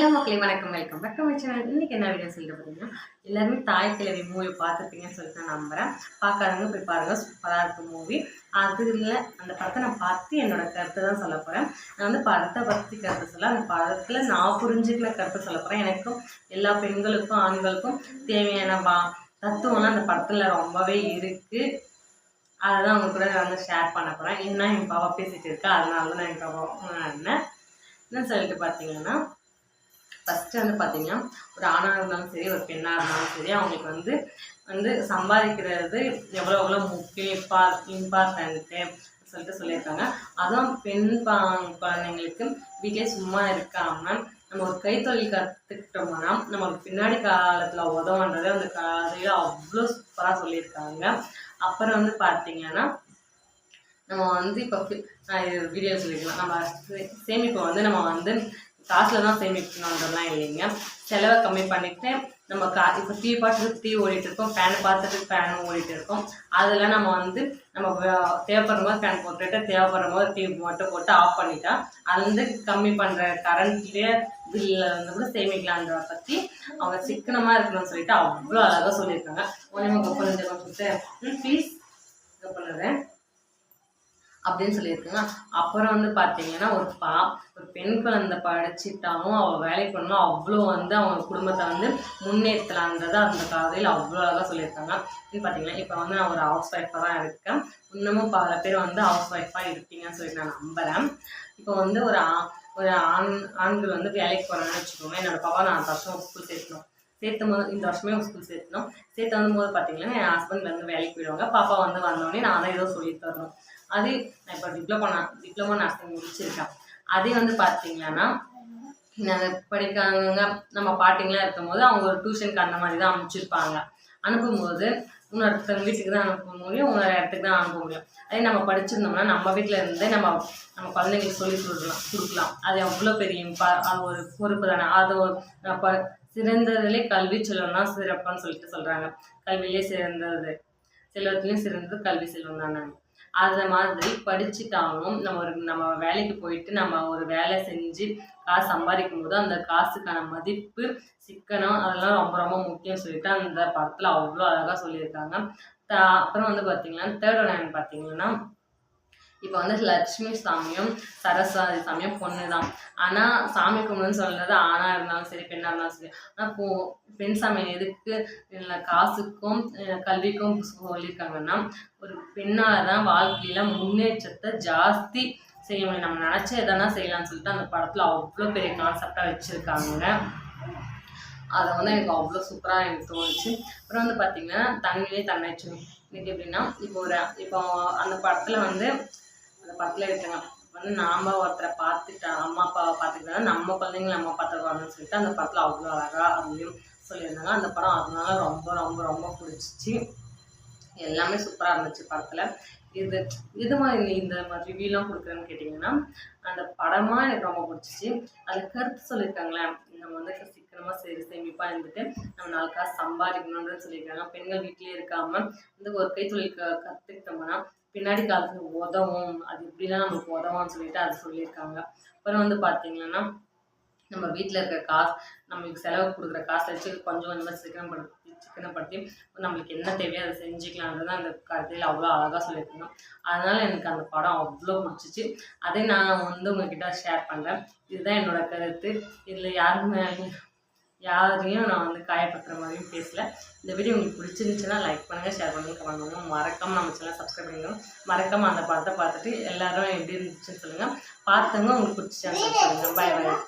Hello மக்களே, வணக்கம். Welcome back to my channel. இன்னைக்கு என்ன வீடியோ சொல்லிட்டு பார்த்தீங்கன்னா, எல்லாருமே தாய் கிழவி மூவி பார்த்துருப்பீங்கன்னு சொல்லிட்டு நான் நம்புறேன். பார்க்காதவங்க போய் பாருங்க, சூப்பராக இருக்கும் மூவி. அதில் அந்த படத்தை நான் பார்த்து என்னோட கருத்தை தான் சொல்ல போகிறேன். நான் வந்து படத்தை பற்றி கருத்து சொல்ல, அந்த படத்தில் நான் புரிஞ்சுக்கிற கருத்தை சொல்ல போகிறேன். எனக்கும் எல்லா பெண்களுக்கும் ஆண்களுக்கும் தேவையான தத்துவம்லாம் அந்த படத்தில் ரொம்பவே இருக்குது. அதை தான் அவங்க கூட நான் வந்து ஷேர் பண்ண போகிறேன். என்ன என் பாப்பா பேசிகிட்டு இருக்கா, அதனால தான் நான் என் பாப்பா என்ன சொல்லிட்டு பார்த்தீங்கன்னா, ஃபஸ்ட்டு வந்து பார்த்தீங்கன்னா, ஒரு ஆணாக இருந்தாலும் சரி, ஒரு பெண்ணாக இருந்தாலும் சரி, அவங்களுக்கு வந்து சம்பாதிக்கிறது எவ்வளோ எவ்வளோ முக்கியம் இம்பார்ட்டன்ட்டு சொல்லிட்டு சொல்லியிருக்காங்க. அதுவும் பெண் குழந்தைங்களுக்கு வீட்டிலே சும்மா இருக்காமல் நம்ம ஒரு கைத்தொழில் கற்றுக்கிட்டோம்னா நம்மளுக்கு பின்னாடி காலத்தில் உதவுன்றது அந்த கதையில் அவ்வளோ சூப்பராக சொல்லியிருக்காங்க. அப்புறம் வந்து பார்த்தீங்கன்னா, நம்ம வந்து இப்போ வீடியோ சொல்லிக்கலாம், நம்ம சேமிப்பை வந்து நம்ம வந்து காசில் தான் சேமிக்கணுன்றதுலாம் இல்லைங்க. செலவை கம்மி பண்ணிவிட்டு நம்ம இப்போ டிவி பார்த்துட்டு டிவி ஓடிட்டு இருக்கோம், ஃபேனை பார்த்துட்டு ஃபேனும் ஓடிட்டு இருக்கோம். அதில் நம்ம வந்து நம்ம தேவைப்படுற போது ஃபேன் போட்டுட்டு தேவைப்படுற போது டிவி மட்டும் போட்டு ஆஃப் பண்ணிட்டா அது வந்து கம்மி பண்ணுற கரண்ட்லேயே பில்லில் வந்து கூட சேமிக்கலான்றத பற்றி அவங்க சிக்கனமாக இருக்கணும்னு சொல்லிட்டு அவ்வளோ அழகாக சொல்லியிருக்காங்க. கொஞ்சம் சொல்லிட்டு ப்ளீஸ் இது பண்ணுறேன் அப்படின்னு சொல்லியிருக்காங்க. அப்புறம் வந்து பார்த்தீங்கன்னா, ஒரு பெண் குழந்தை படிச்சுட்டாலும் அவள் வேலைக்கு பண்ணணும், அவ்வளோ வந்து அவங்க குடும்பத்தை வந்து முன்னேற்றலான்றதை அந்த கதையில் அவ்வளோ அழகாக சொல்லியிருக்காங்க. பார்த்தீங்கன்னா, இப்போ வந்து நான் ஒரு ஹவுஸ் ஒய்ஃபாக தான் இருக்கேன். இன்னமும் பல பேர் வந்து ஹவுஸ் ஒய்ஃபாக இருப்பீங்கன்னு சொல்லிட்டு நான் நம்புகிறேன். இப்போ வந்து ஒரு ஆண்கள் வந்து வேலைக்கு போகிறாங்கன்னு வச்சுக்கோங்க. என்னோடய பாப்பா நான் 4 வருஷம் ஸ்கூல் சேர்த்தும் போது இந்த வருஷமே ஸ்கூல் சேர்த்து வரும்போது பார்த்தீங்கன்னா, என் ஹஸ்பண்ட் வந்து வேலைக்கு போயிடுவாங்க. பாப்பா வந்து வந்தோடனே நான் தான் ஏதோ சொல்லி தரணும். அது நான் இப்போ டிப்ளமோ நர்சிங் முடிச்சிருக்கேன். அதே வந்து பார்த்தீங்கன்னா, நாங்கள் படிக்காதவங்க நம்ம பாட்டிங்களாம் இருக்கும்போது அவங்க ஒரு டியூஷனுக்கு அந்த மாதிரி தான் அனுப்பிச்சிருப்பாங்க. அனுப்பும்போது இன்னொருத்தவங்க வீட்டுக்கு தான் அனுப்ப முடியும், இன்னொரு இடத்துக்கு தான் அனுப்ப முடியும். அதே நம்ம படிச்சிருந்தோம்னா நம்ம வீட்டில் இருந்தே நம்ம குழந்தைங்களுக்கு சொல்லி கொடுக்கலாம். அது எவ்வளோ பெரிய அது ஒரு பொறுப்பு தானே. அது சிறந்ததுலே கல்வி செல்வம் தான் சிறப்புன்னு சொல்லிட்டு சொல்கிறாங்க. கல்வியிலே சிறந்தது, செல்வத்திலையும் சிறந்தது கல்வி செல்வம் தானே. அது மாதிரி படிச்சுட்டாலும் நம்ம வேலைக்கு போயிட்டு நம்ம ஒரு வேலை செஞ்சு காசு சம்பாதிக்கும் போது அந்த காசுக்கான மதிப்பு, சிக்கனம் அதெல்லாம் ரொம்ப ரொம்ப முக்கியம் சொல்லிட்டு அந்த படத்தில் அவ்வளோ அழகாக சொல்லியிருக்காங்க. அப்புறம் வந்து பார்த்தீங்கன்னா, தேர்ட் ஒன் பார்த்தீங்கன்னா, இப்போ வந்து லட்சுமி சாமியும் சரஸ்வதி சாமியும் பொண்ணு தான். ஆனால் சாமி கும்பிடுன்னு சொல்கிறது ஆணாக இருந்தாலும் சரி, பெண்ணாக இருந்தாலும் சரி. ஆனால் பெண் சாமி எதுக்கு காசுக்கும் கல்விக்கும் சொல்லியிருக்காங்கன்னா, ஒரு பெண்ணால் தான் வாழ்க்கையில் முன்னேற்றத்தை ஜாஸ்தி செய்ய முடியும். நம்ம நினச்ச எதனா செய்யலாம்னு சொல்லிட்டு அந்த படத்தில் அவ்வளோ பெரிய கான்செப்டாக வச்சுருக்காங்க. அதை வந்து எனக்கு அவ்வளோ சூப்பராக எனக்கு தோணுச்சு. அப்புறம் வந்து பார்த்திங்கன்னா, தண்ணியிலே தன்னைச்சும் இன்னைக்கு எப்படின்னா, இப்போ அந்த படத்தில் இருக்காங்க வந்து நாம் ஒருத்தரை பார்த்துட்டா அம்மா அப்பாவை பார்த்துக்கிட்டா நம்ம குழந்தைங்களை நம்ம பார்த்துக்குவாங்கன்னு சொல்லிட்டு அந்த படத்தில் அவ்வளோ அழகாக அதுலேயும் சொல்லியிருந்தாங்க. அந்த படம் அதனால ரொம்ப ரொம்ப ரொம்ப பிடிச்சிச்சு. எல்லாமே சூப்பராக இருந்துச்சு படத்தில். இது மாதிரி இந்த மாதிரி ரிவ்யூலாம் கொடுக்குறேன்னு கேட்டிங்கன்னா, அந்த படமாக எனக்கு ரொம்ப பிடிச்சிச்சு. அதில் கருத்து சொல்லியிருக்காங்களே, நம்ம வந்து சிக்கனமாக சேமிப்பாக இருந்துட்டு நம்ம 4 காசு சம்பாதிக்கணுன்றது சொல்லியிருக்காங்க. பெண்கள் வீட்டிலே இருக்காமல் வந்து ஒரு கைத்தொழில் கற்றுக்கிட்டோம்னா பின்னாடி காலத்துக்கு உதவும், அது எப்படிலாம் நமக்கு உதவும்னு சொல்லிட்டு அது சொல்லியிருக்காங்க. அப்புறம் வந்து பார்த்தீங்கன்னா, நம்ம வீட்டில் இருக்கிற காசு நம்மளுக்கு செலவு கொடுக்குற காசை வச்சு கொஞ்சம் கொஞ்சமாக சிக்கனப்படுத்தி நம்மளுக்கு என்ன தேவையோ அதை செஞ்சுக்கலான்றது அந்த கதையில் அவ்வளோ அழகாக சொல்லியிருக்காங்க. அதனால் எனக்கு அந்த படம் அவ்வளோ பிடிச்சிச்சு. அதே நான் வந்து உங்ககிட்ட ஷேர் பண்ணுறேன். இதுதான் என்னோட கருத்து. இதில் யாரையும் நான் வந்து காயப்படுத்துகிற மாதிரியும் பேசலை. இந்த வீடியோ உங்களுக்கு பிடிச்சிருந்துச்சுன்னா லைக் பண்ணுங்கள், ஷேர் பண்ணுங்கள், கமெண்ட் பண்ணுங்கள். மறக்காமல் நம்ம சேனல் சப்ஸ்கிரைப் பண்ணிக்கணும். மறக்காமல் அந்த படத்தை பார்த்துட்டு எல்லோரும் எப்படி இருந்துச்சுன்னு சொல்லுங்கள். பார்த்தவங்க உங்களுக்கு பிடிச்சிச்சான்னு சொல்லுங்கள். பாய் பாய்.